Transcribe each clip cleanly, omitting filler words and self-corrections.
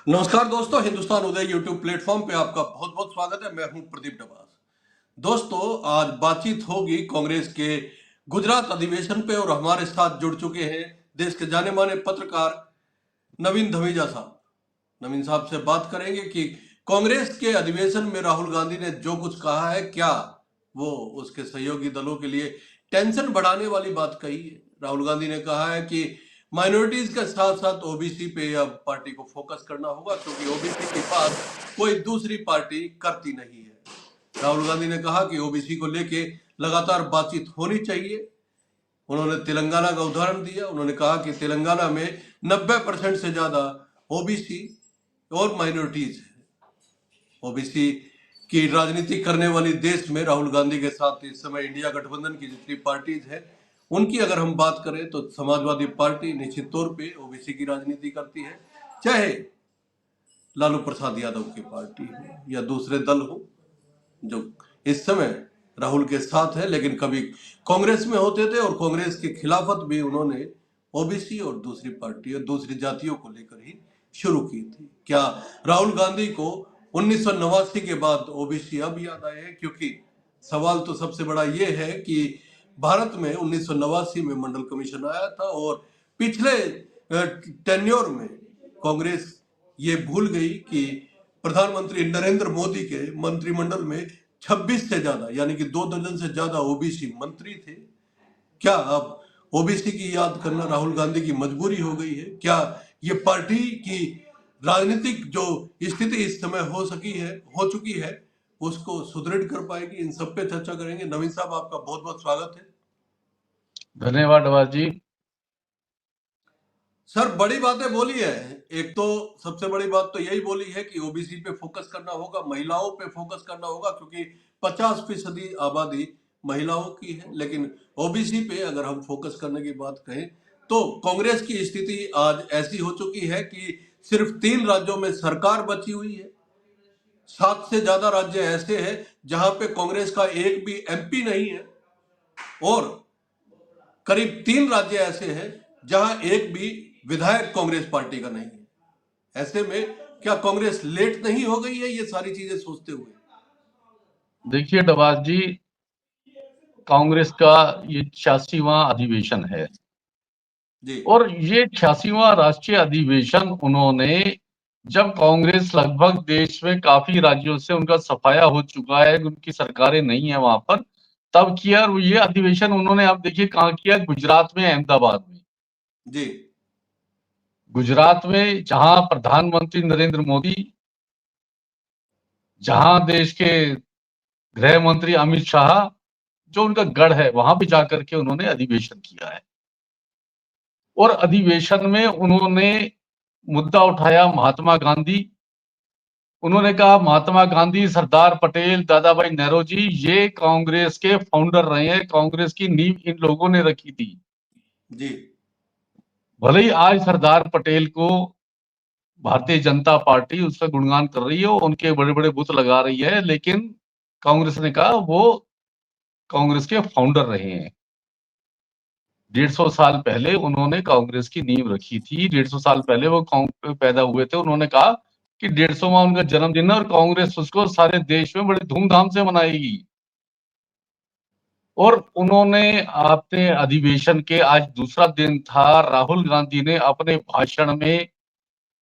नमस्कार दोस्तों, हिंदुस्तान उदय YouTube platform पे आपका बहुत बहुत स्वागत है। मैं हूं प्रदीप डबास। दोस्तों, आज बातचीत होगी कांग्रेस के गुजरात अधिवेशन पे और हमारे साथ जुड़ चुके हैं देश के जाने माने पत्रकार नवीन धमीजा साहब। नवीन साहब से बात करेंगे कि कांग्रेस के अधिवेशन में राहुल गांधी ने जो कुछ कहा है, क्या वो उसके सहयोगी दलों के लिए टेंशन बढ़ाने वाली बात कही है। राहुल गांधी ने कहा है कि माइनॉरिटीज के साथ साथ ओबीसी पे अब पार्टी को फोकस करना होगा, क्योंकि ओबीसी के पास कोई दूसरी पार्टी करती नहीं है। राहुल गांधी ने कहा कि ओबीसी को लेके लगातार बातचीत होनी चाहिए। उन्होंने तेलंगाना का उदाहरण दिया। उन्होंने कहा कि तेलंगाना में 90% से ज्यादा ओबीसी और माइनॉरिटीज है। ओबीसी की राजनीति करने वाली देश में राहुल गांधी के साथ इस समय इंडिया गठबंधन की जितनी पार्टीज है, उनकी अगर हम बात करें तो समाजवादी पार्टी निश्चित तौर पे ओबीसी की राजनीति करती है, चाहे लालू प्रसाद यादव की पार्टी हो या दूसरे दल हो जो इस समय राहुल के साथ है। लेकिन कभी कांग्रेस में होते थे और कांग्रेस की खिलाफत भी उन्होंने ओबीसी और दूसरी पार्टी और दूसरी जातियों को लेकर ही शुरू की थी। क्या राहुल गांधी को 1989 के बाद ओबीसी अब याद आए हैं? क्योंकि सवाल तो सबसे बड़ा ये है कि भारत में 1989 में मंडल कमीशन आया था और पिछले टेन्योर में कांग्रेस ये भूल गई कि प्रधानमंत्री नरेंद्र मोदी के मंत्रिमंडल में 26 से ज्यादा यानी कि 2 दर्जन से ज्यादा ओबीसी मंत्री थे। क्या अब ओबीसी की याद करना राहुल गांधी की मजबूरी हो गई है? क्या ये पार्टी की राजनीतिक जो स्थिति इस समय हो चुकी है, उसको सुदृढ़ कर पाएगी? इन सब पे चर्चा करेंगे। नवीन साहब, आपका बहुत बहुत स्वागत है। धन्यवाद डबास जी। सर, बड़ी बातें बोली है। एक तो सबसे बड़ी बात तो यही बोली है कि ओबीसी पे फोकस करना होगा, महिलाओं पे फोकस करना होगा, क्योंकि 50% आबादी महिलाओं की है। लेकिन ओबीसी पे अगर हम फोकस करने की बात कहें तो कांग्रेस की स्थिति आज ऐसी हो चुकी है कि सिर्फ 3 राज्यों में सरकार बची हुई है। 7 से ज्यादा राज्य ऐसे हैं जहां पे कांग्रेस का एक भी एमपी नहीं है और करीब 3 राज्य ऐसे हैं जहां एक भी विधायक कांग्रेस पार्टी का नहीं है। ऐसे में क्या कांग्रेस लेट नहीं हो गई है ये सारी चीजें सोचते हुए? देखिए डबास जी, कांग्रेस का ये 86वां अधिवेशन है जी और ये 86वां राष्ट्रीय अधिवेशन उन्होंने, जब कांग्रेस लगभग देश में काफी राज्यों से उनका सफाया हो चुका है, उनकी सरकारें नहीं है वहां पर, तब किया। और ये अधिवेशन उन्होंने अब देखिए कहाँ किया, गुजरात में, अहमदाबाद में। जी गुजरात में जहां प्रधानमंत्री नरेंद्र मोदी, जहां देश के गृह मंत्री अमित शाह, जो उनका गढ़ है, वहां पे जाकर के उन्होंने अधिवेशन किया है। और अधिवेशन में उन्होंने मुद्दा उठाया महात्मा गांधी। उन्होंने कहा महात्मा गांधी, सरदार पटेल, दादा भाई नौरोजी ये कांग्रेस के फाउंडर रहे हैं, कांग्रेस की नींव इन लोगों ने रखी थी। जी भले ही आज सरदार पटेल को भारतीय जनता पार्टी उसका गुणगान कर रही है, उनके बड़े बड़े बुत लगा रही है, लेकिन कांग्रेस ने कहा वो कांग्रेस के फाउंडर रहे हैं। 150 साल पहले उन्होंने कांग्रेस की नींव रखी थी। 150 साल पहले वो पैदा हुए थे। उन्होंने कहा कि 150वां उनका जन्मदिन है और कांग्रेस उसको सारे देश में बड़े धूमधाम से मनाएगी। और उन्होंने अपने अधिवेशन के, आज दूसरा दिन था, राहुल गांधी ने अपने भाषण में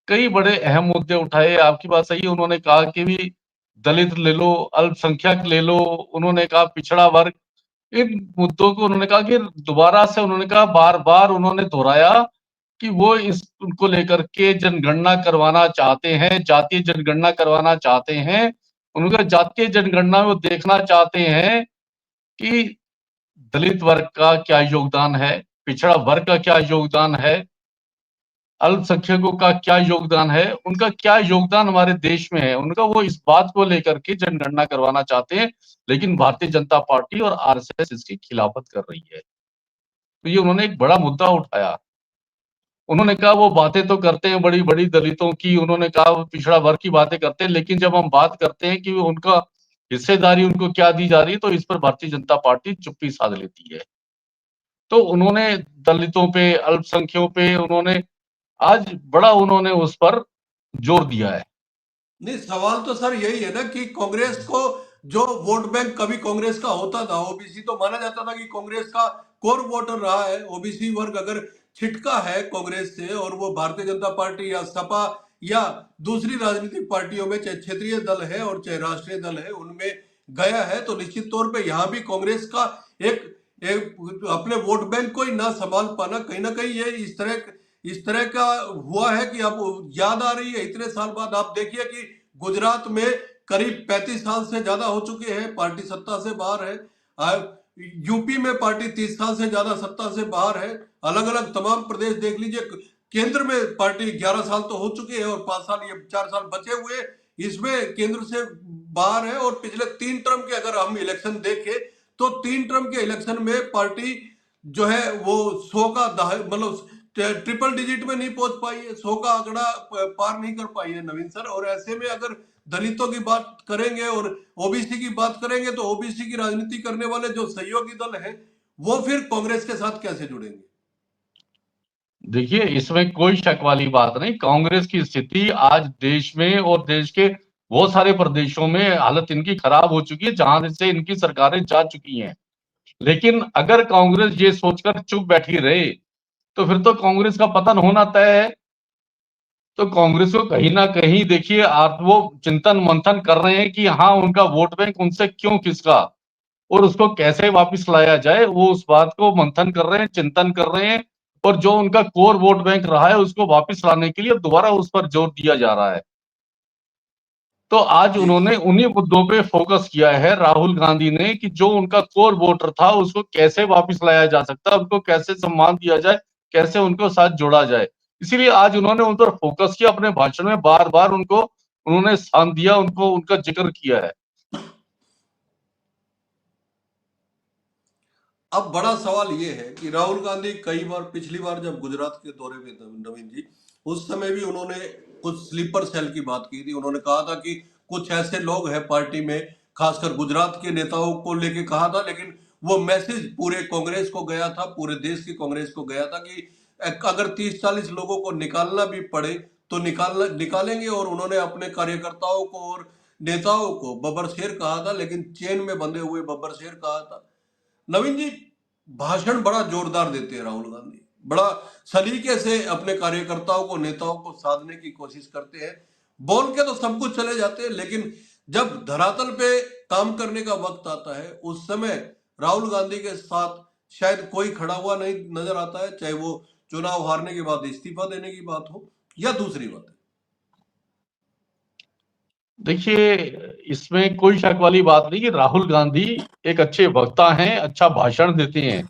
कई बड़े अहम मुद्दे उठाए। आपकी बात सही है, उन्होंने कहा कि भी दलित ले लो, अल्पसंख्यक ले लो, उन्होंने कहा पिछड़ा वर्ग, इन मुद्दों को उन्होंने कहा कि दोबारा से, उन्होंने कहा बार-बार उन्होंने दोहराया कि वो इस उनको लेकर के जनगणना करवाना चाहते हैं, जातीय जनगणना करवाना चाहते हैं। उनका जातीय जनगणना में वो देखना चाहते हैं कि दलित वर्ग का क्या योगदान है, पिछड़ा वर्ग का क्या योगदान है, अल्पसंख्यकों का क्या योगदान है, उनका क्या योगदान हमारे देश में है। उनका वो इस बात को लेकर के जनगणना करवाना चाहते हैं, लेकिन भारतीय जनता पार्टी और आरएसएस इसकी खिलाफत कर रही है। तो ये उन्होंने एक बड़ा मुद्दा उठाया। उन्होंने कहा वो बातें तो करते हैं बड़ी-बड़ी दलितों की, उन्होंने कहा वो पिछड़ा वर्ग की बातें करते हैं, लेकिन जब हम बात करते हैं कि उनका हिस्सेदारी उनको क्या दी जा रही है, तो इस पर भारतीय जनता पार्टी चुप्पी साध लेती है। तो उन्होंने दलितों पे, अल्पसंख्यकों पे उन्होंने आज बड़ा उन्होंने उस पर जोर दिया है। नहीं, सवाल तो सर यही है ना कि कांग्रेस को जो वोट बैंक कभी कांग्रेस का होता था, ओबीसी तो माना जाता था कि कांग्रेस का कोर वोटर रहा है। ओबीसी वर्ग अगर छिटका है कांग्रेस से और वो भारतीय जनता पार्टी या सपा या दूसरी राजनीतिक पार्टियों में, चाहे क्षेत्रीय दल है और चाहे राष्ट्रीय दल है, उनमें गया है, तो निश्चित तौर पे यहाँ भी कांग्रेस का एक अपने वोट बैंक को ही ना संभाल पाना, कहीं ना कहीं ये इस तरह का हुआ है कि अब याद आ रही है इतने साल बाद। आप देखिए कि गुजरात में करीब 35 साल से ज्यादा हो चुके हैं पार्टी सत्ता से बाहर है। यूपी में पार्टी 30 साल से ज्यादा सत्ता से बाहर है। अलग अलग तमाम प्रदेश देख लीजिए, केंद्र में पार्टी 11 साल तो हो चुके हैं और 5 साल, ये 4 साल बचे हुए, इसमें केंद्र से बाहर है। और पिछले 3 टर्म के अगर हम इलेक्शन देखें तो 3 टर्म के इलेक्शन में पार्टी जो है वो 100 का मतलब ट्रिपल डिजिट में नहीं पहुंच पाई है, 100 का आंकड़ा पार नहीं कर पाई है नवीन सर। और ऐसे में अगर दलितों की बात करेंगे और ओबीसी की बात करेंगे तो ओबीसी की राजनीति करने वाले जो सहयोगी दल हैं वो फिर कांग्रेस के साथ कैसे जुड़ेंगे? देखिए, इसमें कोई शक वाली बात नहीं, कांग्रेस की स्थिति आज देश में और देश के बहुत सारे प्रदेशों में हालत इनकी खराब हो चुकी है, जहां से इनकी सरकारें जा चुकी हैं। लेकिन अगर कांग्रेस ये सोचकर चुप बैठी रहे, तो फिर तो कांग्रेस का पतन होना तय है। तो कांग्रेस को कहीं न कहीं देखिए, आप वो चिंतन मंथन कर रहे हैं कि हाँ, उनका वोट बैंक उनसे क्यों खिसका और उसको कैसे वापस लाया जाए, वो उस बात को मंथन कर रहे हैं, चिंतन कर रहे हैं। और जो उनका कोर वोट बैंक रहा है, उसको वापस लाने के लिए दोबारा उस पर जोर दिया जा रहा है। तो आज जी। उन्होंने उन्हीं मुद्दों पे फोकस किया है राहुल गांधी ने, कि जो उनका कोर वोटर था उसको कैसे वापस लाया जा सकता है, उनको कैसे सम्मान दिया जाए, कैसे उनको साथ जोड़ा जाए। इसीलिए आज उन्होंने उन पर फोकस किया, अपने भाषण में बार-बार उनको उन्होंने स्थान दिया, उनको उनका जिक्र किया है। अब बड़ा सवाल ये है कि राहुल गांधी कई बार, पिछली बार जब गुजरात के दौरे पे थे नवीन जी, उस समय भी उन्होंने कुछ स्लीपर सेल की बात की थी। उन्होंने कहा था कि कुछ ऐसे लोग हैं पार्टी में, खासकर गुजरात के नेताओं को लेके कहा था, लेकिन वो मैसेज पूरे कांग्रेस को गया था, पूरे देश की कांग्रेस को गया था कि अगर 30-40 लोगों को निकालना भी पड़े तो निकालेंगे। और उन्होंने अपने कार्यकर्ताओं को और नेताओं को बब्बर शेर कहा था, लेकिन चेन में बंधे हुए बब्बर शेर कहा था। नवीन जी, भाषण बड़ा जोरदार देते हैं राहुल गांधी, बड़ा सलीके से अपने कार्यकर्ताओं को, नेताओं को साधने की कोशिश करते हैं। बोल के तो सब कुछ चले जाते हैं, लेकिन जब धरातल पे काम करने का वक्त आता है उस समय राहुल गांधी के साथ शायद कोई खड़ा हुआ नहीं नजर आता है, चाहे वो चुनाव हारने के बाद इस्तीफा देने की बात हो या दूसरी बात। देखिए, इसमें कोई शक वाली बात नहीं कि राहुल गांधी एक अच्छे वक्ता हैं, अच्छा भाषण देते हैं।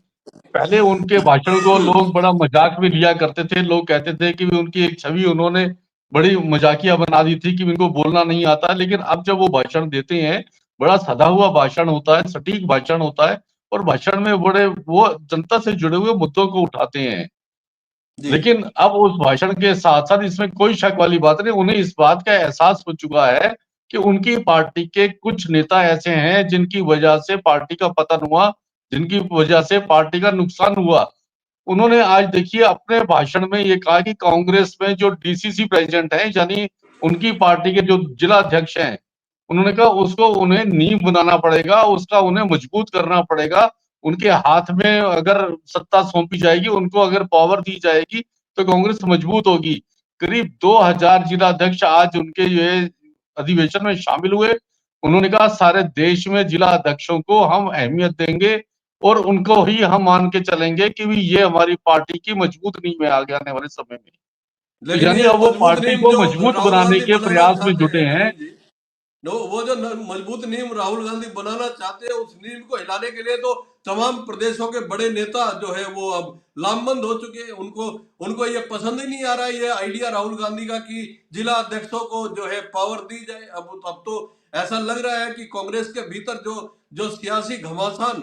पहले उनके भाषण को लोग बड़ा मज़ाक में लिया करते थे। लोग कहते थे कि उनकी एक छवि उन्होंने बड़ी मज़ाकिया बना दी थी कि इनको बोलना नहीं आता। लेकिन अब जब वो भाषण देते हैं, बड़ा सधा हुआ भाषण होता है, सटीक भाषण होता है और भाषण में बड़े वो जनता से जुड़े हुए मुद्दों को उठाते हैं। जी। लेकिन अब उस भाषण के साथ-साथ इसमें कोई शक वाली बात नहीं, उन्हें इस बात का एहसास हो चुका है कि उनकी पार्टी के कुछ नेता ऐसे हैं जिनकी वजह से पार्टी का पतन हुआ, जिनकी वजह से पार्टी का नुकसान हुआ। उन्होंने आज देखिए अपने भाषण में ये कहा कि कांग्रेस में जो डीसीसी प्रेज़िडेंट हैं, यानी उनकी पार्टी के जो जिला अध्यक्ष हैं, उन्होंने कहा उसको उन्हें नींव बनाना पड़ेगा, उसका उन्हें मजबूत करना पड़ेगा। उनके हाथ में अगर सत्ता सौंपी जाएगी, उनको अगर पावर दी जाएगी, तो कांग्रेस मजबूत होगी। करीब 2000 जिला अध्यक्ष आज उनके ये अधिवेशन में शामिल हुए। उन्होंने कहा सारे देश में जिला अध्यक्षों को हम अहमियत देंगे और उनको ही हम मान के चलेंगे कि भी ये हमारी पार्टी की मजबूत नींव है आगे आने वाले समय में। तो लेकिन यानी ये अब वो मजबूत पार्टी नींव को जो मजबूत राहुल बनाने गांधी के बनाना प्रयास में चाहते जुटे हैं हैं। नवीन जी, वो जो मजबूत नींव राहुल गांधी बनाना चाहते हैं, उस नींव को हिलाने के लिए तो तमाम प्रदेशों के बड़े नेता जो है वो अब लामबंद हो चुके हैं। उनको उनको ये पसंद ही नहीं आ रहा है, ये आइडिया राहुल गांधी का कि जिला अध्यक्षों को जो है पावर दी जाए। अब तो ऐसा लग रहा है कि कांग्रेस के भीतर जो जो सियासी घमासान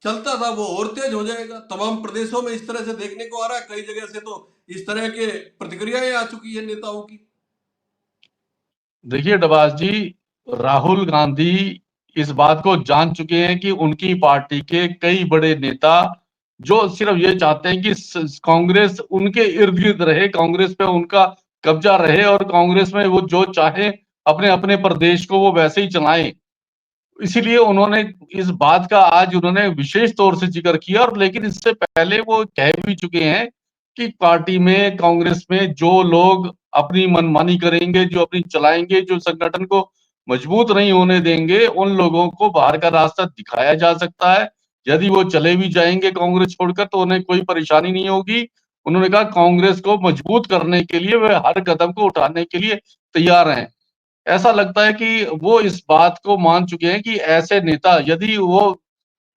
चलता था वो और तेज हो जाएगा। तमाम प्रदेशों में इस तरह से देखने को आ रहा है, कई जगह से तो इस तरह के प्रतिक्रियाएं आ चुकी है नेताओं की। देखिए डबास जी, राहुल गांधी इस बात को जान चुके हैं कि उनकी पार्टी के कई बड़े नेता जो सिर्फ ये चाहते हैं कि कांग्रेस उनके इर्द गिर्द रहे, कांग्रेस पे उनका कब्जा रहे और कांग्रेस में वो जो चाहे अपने अपने प्रदेश को वो वैसे ही चलाएं। इसीलिए उन्होंने इस बात का आज उन्होंने विशेष तौर से जिक्र किया, और लेकिन इससे पहले वो कह भी चुके हैं कि पार्टी में, कांग्रेस में जो लोग अपनी मनमानी करेंगे, जो अपनी चलाएंगे, जो संगठन को मजबूत नहीं होने देंगे, उन लोगों को बाहर का रास्ता दिखाया जा सकता है। यदि वो चले भी जाएंगे कांग्रेस छोड़कर तो उन्हें कोई परेशानी नहीं होगी। उन्होंने कहा कांग्रेस को मजबूत करने के लिए वे हर कदम को उठाने के लिए तैयार हैं। ऐसा लगता है कि वो इस बात को मान चुके हैं कि ऐसे नेता यदि वो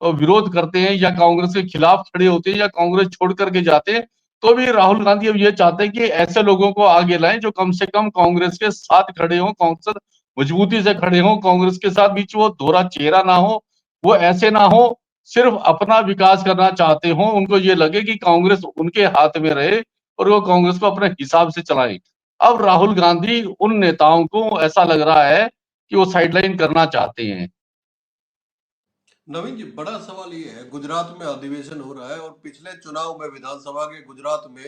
विरोध करते हैं या कांग्रेस के खिलाफ खड़े होते हैं या कांग्रेस छोड़ करके जाते हैं, तो भी राहुल गांधी अब ये चाहते हैं कि ऐसे लोगों को आगे लाएं जो कम से कम कांग्रेस के साथ खड़े हों, कांग्रेस मजबूती से खड़े हों, कांग्रेस के साथ बीच वो दोहरा चेहरा ना हो, वो ऐसे ना हो, सिर्फ अपना विकास करना चाहते हों, उनको ये लगे कि कांग्रेस उनके हाथ में रहे और वो कांग्रेस को अपने हिसाब से चलाएं। अब राहुल गांधी उन नेताओं को ऐसा लग रहा है कि वो साइडलाइन करना चाहते हैं। नवीन जी, बड़ा सवाल ये है, गुजरात में अधिवेशन हो रहा है और पिछले चुनाव में विधानसभा के गुजरात में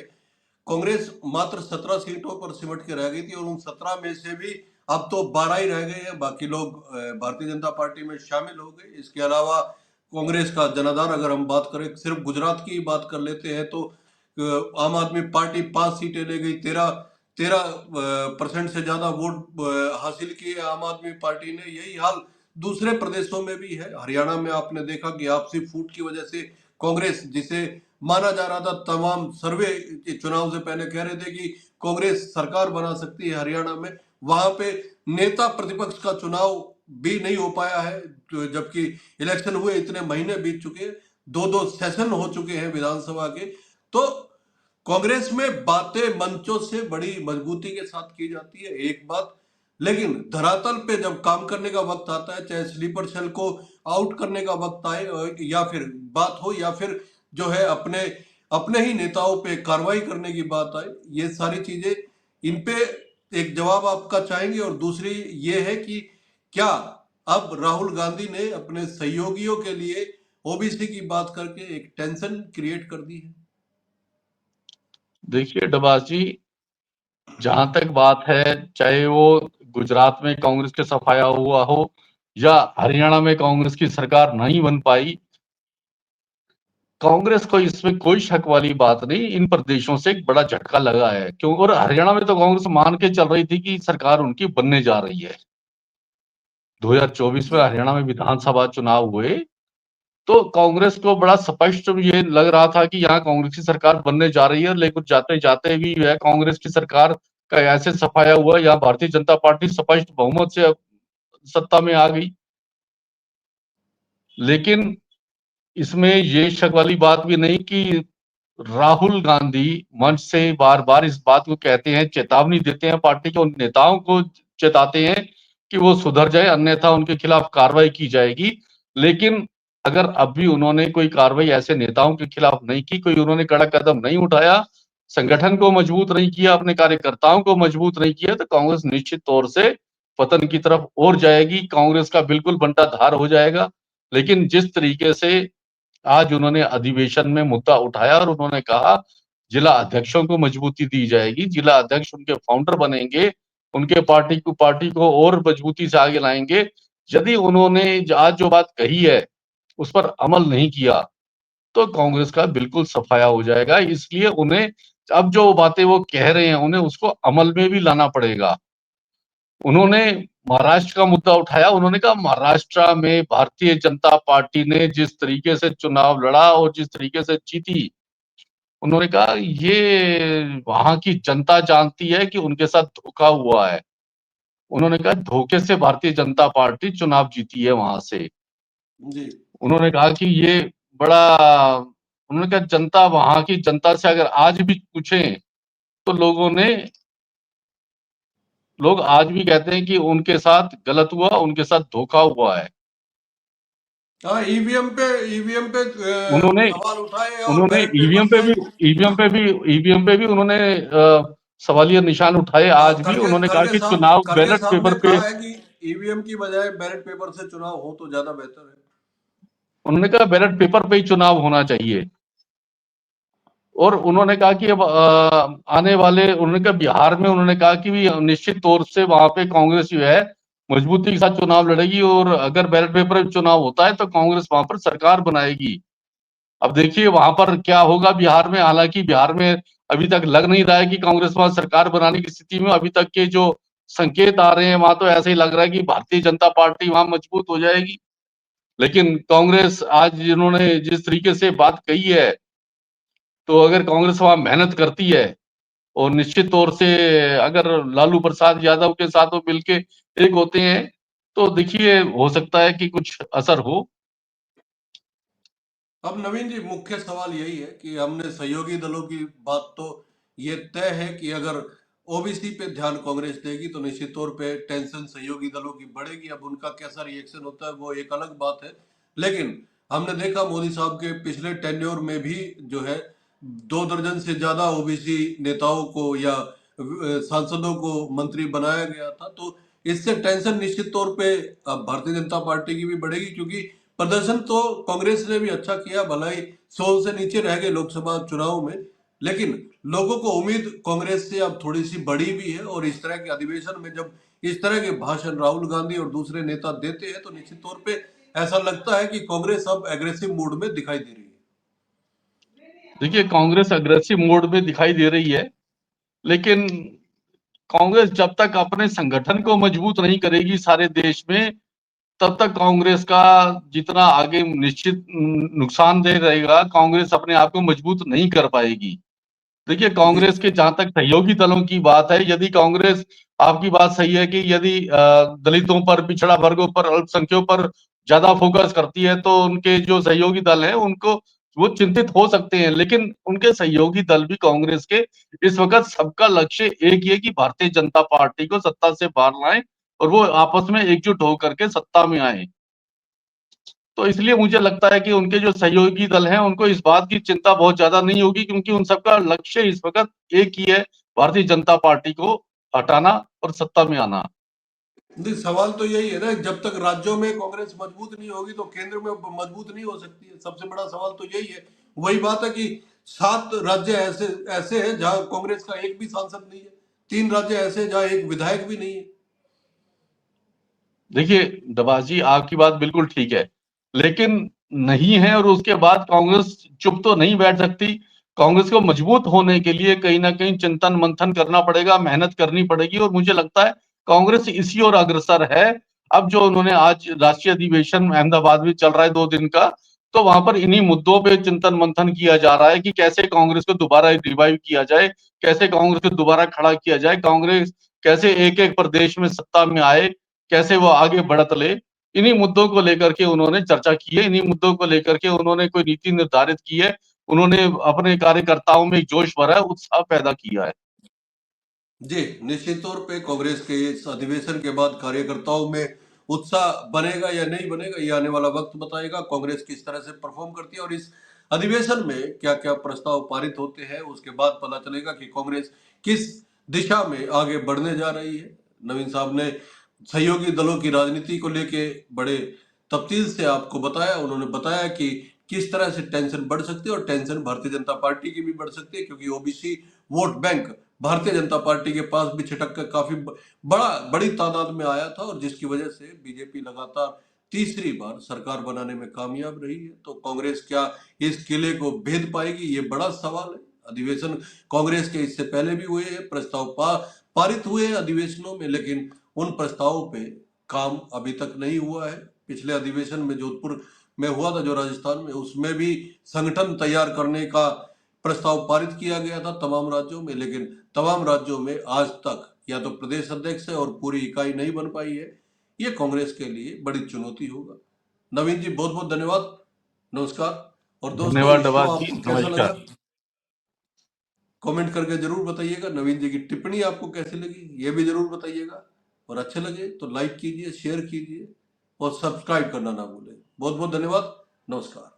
कांग्रेस मात्र 17 सीटों पर सिमट के रह गई थी और उन 17 में से भी अब तो 12 ही रह गए हैं। बाकी लोग भारतीय जनता पार्टी में शामिल हो गए। इसके अलावा कांग्रेस का जनाधार, अगर हम बात करें, सिर्फ गुजरात की ही बात कर लेते हैं तो आम आदमी पार्टी 5 सीटें ले गई। 13% से ज्यादा वोट हासिल किए आम आदमी पार्टी ने। यही हाल दूसरे प्रदेशों में भी है। हरियाणा में आपने देखा कि आपसी फूट की वजह से कांग्रेस, जिसे माना जा रहा था, तमाम सर्वे चुनाव से पहले कह रहे थे कि कांग्रेस सरकार बना सकती है हरियाणा में, वहां पे नेता प्रतिपक्ष का चुनाव भी नहीं हो पाया है। तो जबकि इलेक्शन हुए इतने महीने बीत चुके, दो दो सेशन हो चुके हैं विधानसभा के। तो कांग्रेस में बातें मंचों से बड़ी मजबूती के साथ की जाती है, एक बात, लेकिन धरातल पे जब काम करने का वक्त आता है, चाहे स्लीपर सेल को आउट करने का वक्त आए या फिर बात हो, या फिर जो है अपने अपने ही नेताओं पे कार्रवाई करने की बात आए, ये सारी चीजें, इन पे एक जवाब आपका चाहेंगे। और दूसरी ये है कि क्या अब राहुल गांधी ने अपने सहयोगियों के लिए ओबीसी की बात करके एक टेंशन क्रिएट कर दी है? देखिए डबास जी, जहां तक बात है, चाहे वो गुजरात में कांग्रेस के सफाया हुआ हो या हरियाणा में कांग्रेस की सरकार नहीं बन पाई, कांग्रेस को इसमें कोई शक वाली बात नहीं। इन प्रदेशों से एक बड़ा झटका लगा है क्यों, और हरियाणा में तो कांग्रेस मान के चल रही थी कि सरकार उनकी बनने जा रही है। 2024 में जी। हरियाणा में विधानसभा चुनाव हुए तो कांग्रेस को बड़ा स्पष्ट ये लग रहा था कि यहाँ कांग्रेस की सरकार बनने जा रही है, लेकिन जाते जाते भी जो है कांग्रेस की सरकार का ऐसे सफाया हुआ, यहाँ भारतीय जनता पार्टी स्पष्ट बहुमत से सत्ता में आ गई। लेकिन इसमें ये शक वाली बात भी नहीं कि राहुल गांधी मंच से बार बार इस बात को कहते हैं, चेतावनी देते हैं, पार्टी के उन नेताओं को चेताते हैं कि वो सुधर जाए, अन्यथा उनके खिलाफ कार्रवाई की जाएगी। लेकिन अगर अब भी उन्होंने कोई कार्रवाई ऐसे नेताओं के खिलाफ नहीं की, कोई उन्होंने कड़ा कदम नहीं उठाया, संगठन को मजबूत नहीं किया, अपने कार्यकर्ताओं को मजबूत नहीं किया, तो कांग्रेस निश्चित तौर से पतन की तरफ और जाएगी। कांग्रेस का बिल्कुल बंटाधार हो जाएगा। लेकिन जिस तरीके से आज उन्होंने अधिवेशन में मुद्दा उठाया और उन्होंने कहा जिला अध्यक्षों को मजबूती दी जाएगी, जिला अध्यक्ष उनके फाउंडर बनेंगे, उनके पार्टी को और मजबूती से आगे लाएंगे। यदि उन्होंने आज जो बात कही है उस पर अमल नहीं किया तो कांग्रेस का बिल्कुल सफाया हो जाएगा। इसलिए उन्हें अब जो बातें वो कह रहे हैं उन्हें उसको अमल में भी लाना पड़ेगा। उन्होंने महाराष्ट्र का मुद्दा उठाया, उन्होंने कहा महाराष्ट्र में भारतीय जनता पार्टी ने जिस तरीके से चुनाव लड़ा और जिस तरीके से जीती, उन्होंने कहा ये वहां की जनता जानती है कि उनके साथ धोखा हुआ है। उन्होंने कहा धोखे से भारतीय जनता पार्टी चुनाव जीती है वहां से। जी। उन्होंने कहा कि ये बड़ा, उन्होंने कहा जनता, वहां की जनता से अगर आज भी पूछें तो लोग आज भी कहते हैं कि उनके साथ गलत हुआ, उनके साथ धोखा हुआ है। हाँ, ईवीएम पे उन्होंने सवाल उठाए और उन्होंने बैलेट पेपर से। ईवीएम पे भी उन्होंने सवालिया निशान उठाए। हाँ, आज भी उन्होंने कहा कि खड़गे साहब ने कहा है कि ईवीएम की बजाय बैलेट पेपर से चुनाव हो तो ज्यादा बेहतर है। उन्होंने कहा बैलेट पेपर पे ही चुनाव होना चाहिए। और उन्होंने कहा कि अब आने वाले, उन्होंने कहा बिहार में, उन्होंने कहा कि भी निश्चित तौर से वहां पे कांग्रेस जो है मजबूती के साथ चुनाव लड़ेगी, और अगर बैलेट पेपर में चुनाव होता है तो कांग्रेस वहां पर सरकार बनाएगी। अब देखिए वहां पर क्या होगा बिहार में। हालांकि बिहार में अभी तक लग नहीं रहा है कि कांग्रेस वहां सरकार बनाने की स्थिति में। अभी तक के जो संकेत आ रहे हैं वहां तो ऐसे ही लग रहा है कि भारतीय जनता पार्टी वहां मजबूत हो जाएगी। लेकिन कांग्रेस आज जिन्होंने जिस तरीके से बात कही है, तो अगर कांग्रेस वहां मेहनत करती है और निश्चित तौर से अगर लालू प्रसाद यादव के साथ वो मिलके एक होते हैं, तो देखिए हो सकता है कि कुछ असर हो। अब नवीन जी, मुख्य सवाल यही है कि हमने सहयोगी दलों की बात तो ये तय है कि अगर ओबीसी पे ध्यान कांग्रेस देगी तो निश्चित तौर पे टेंशन सहयोगी दलों की बढ़ेगी। अब उनका कैसा रिएक्शन होता है वो एक अलग बात है। लेकिन हमने देखा मोदी साहब के पिछले टेन्योर में भी जो है 2 दर्जन से ज्यादा ओबीसी नेताओं को या सांसदों को मंत्री बनाया गया था। तो इससे टेंशन निश्चित तौर पे अब भारतीय जनता पार्टी की भी बढ़ेगी, क्योंकि प्रदर्शन तो कांग्रेस ने भी अच्छा किया, भला ही 100 से नीचे रह गए लोकसभा चुनाव में, लेकिन लोगों को उम्मीद कांग्रेस से अब थोड़ी सी बड़ी भी है। और इस तरह के अधिवेशन में जब इस तरह के भाषण राहुल गांधी और दूसरे नेता देते हैं तो निश्चित तौर पे ऐसा लगता है कि कांग्रेस अब एग्रेसिव मूड में दिखाई दे रही है। देखिए कांग्रेस अग्रेसिव मोड में दिखाई दे रही है, लेकिन कांग्रेस जब तक अपने संगठन को मजबूत नहीं करेगी सारे देश में, तब तक कांग्रेस का जितना आगे निश्चित नुकसानदेह रहेगा, कांग्रेस अपने आप को मजबूत नहीं कर पाएगी। देखिए जी। कांग्रेस के जहां तक सहयोगी दलों की बात है, यदि कांग्रेस, आपकी बात सही है कि यदि दलितों पर, पिछड़ा वर्गों पर, अल्पसंख्यकों पर ज्यादा फोकस करती है, तो उनके जो सहयोगी दल हैं उनको वो चिंतित हो सकते हैं। लेकिन उनके सहयोगी दल भी कांग्रेस के, इस वक्त सबका लक्ष्य एक ही है कि भारतीय जनता पार्टी को सत्ता से बाहर लाएं और वो आपस में एकजुट होकर के सत्ता में आए। तो इसलिए मुझे लगता है कि उनके जो सहयोगी दल हैं उनको इस बात की चिंता बहुत ज्यादा नहीं होगी, क्योंकि उन सबका लक्ष्य इस वक्त एक ही है, भारतीय जनता पार्टी को हटाना और सत्ता में आना। नहीं, सवाल तो यही है ना, जब तक राज्यों में कांग्रेस मजबूत नहीं होगी तो केंद्र में मजबूत नहीं हो सकती है। सबसे बड़ा सवाल तो यही है। वही बात है कि 7 राज्य ऐसे ऐसे हैं जहां कांग्रेस का एक भी सांसद नहीं है। 3 राज्य ऐसे हैं जहां एक विधायक भी नहीं है। देखिए दबाजी, आपकी बात बिल्कुल ठीक है, लेकिन नहीं है और उसके बाद कांग्रेस चुप तो नहीं बैठ सकती। कांग्रेस को मजबूत होने के लिए कहीं ना कहीं चिंतन मंथन करना पड़ेगा, मेहनत करनी पड़ेगी, और मुझे लगता है कांग्रेस इसी ओर अग्रसर है। अब जो उन्होंने आज राष्ट्रीय अधिवेशन अहमदाबाद में चल रहा है 2 दिन का, तो वहां पर इन्हीं मुद्दों पे चिंतन मंथन किया जा रहा है कि कैसे कांग्रेस को दोबारा रिवाइव किया जाए, कैसे कांग्रेस को दोबारा खड़ा किया जाए, कांग्रेस कैसे एक एक प्रदेश में सत्ता में आए, कैसे वो आगे बढ़त ले। इन्हीं मुद्दों को लेकर के उन्होंने चर्चा की है, इन्हीं मुद्दों को लेकर के उन्होंने कोई नीति निर्धारित की है। उन्होंने अपने कार्यकर्ताओं में जोश भरा है, उत्साह पैदा किया है। जी, निश्चित तौर पे कांग्रेस के इस अधिवेशन के बाद कार्यकर्ताओं में उत्साह बनेगा या नहीं बनेगा, ये आने वाला वक्त बताएगा। कांग्रेस किस तरह से परफॉर्म करती है और इस अधिवेशन में क्या क्या प्रस्ताव पारित होते हैं, उसके बाद पता चलेगा कि कांग्रेस किस दिशा में आगे बढ़ने जा रही है। नवीन साहब ने सहयोगी दलों की राजनीति को लेके बड़े तफतील से आपको बताया। उन्होंने बताया कि किस तरह से टेंशन बढ़ सकती है, और टेंशन भारतीय जनता पार्टी की भी बढ़ सकती है, क्योंकि OBC vote bank Bharatiya Janata party के पास भी छिटक कर काफी बड़ी तादाद में आया था, और जिसकी वजह से बीजेपी लगातार तीसरी बार सरकार बनाने में कामयाब रही है। तो कांग्रेस क्या इस किले को भेद पाएगी, ये बड़ा सवाल है। अधिवेशन कांग्रेस के इससे पहले भी हुए हैं, प्रस्ताव पारित हुए हैं अधिवेशनों में, लेकिन उन प्रस्तावों पे काम अभी तक नहीं हुआ है। पिछले अधिवेशन में जोधपुर में हुआ था जो राजस्थान में, उसमें भी संगठन तैयार करने का प्रस्ताव पारित किया गया था तमाम राज्यों में, लेकिन तमाम राज्यों में आज तक या तो प्रदेश अध्यक्ष है और पूरी इकाई नहीं बन पाई है। ये कांग्रेस के लिए बड़ी चुनौती होगा। नवीन जी, बहुत बहुत धन्यवाद। नमस्कार। और दोस्तों, धन्यवाद इस शो डबाज जी, आपको कैसा लगा, नमस्कार। कमेंट करके जरूर बताइएगा। नवीन जी की टिप्पणी आपको कैसी लगी ये भी जरूर बताइएगा। और अच्छे लगे तो लाइक कीजिए, शेयर कीजिए और सब्सक्राइब करना ना भूलें। बहुत बहुत धन्यवाद। नमस्कार।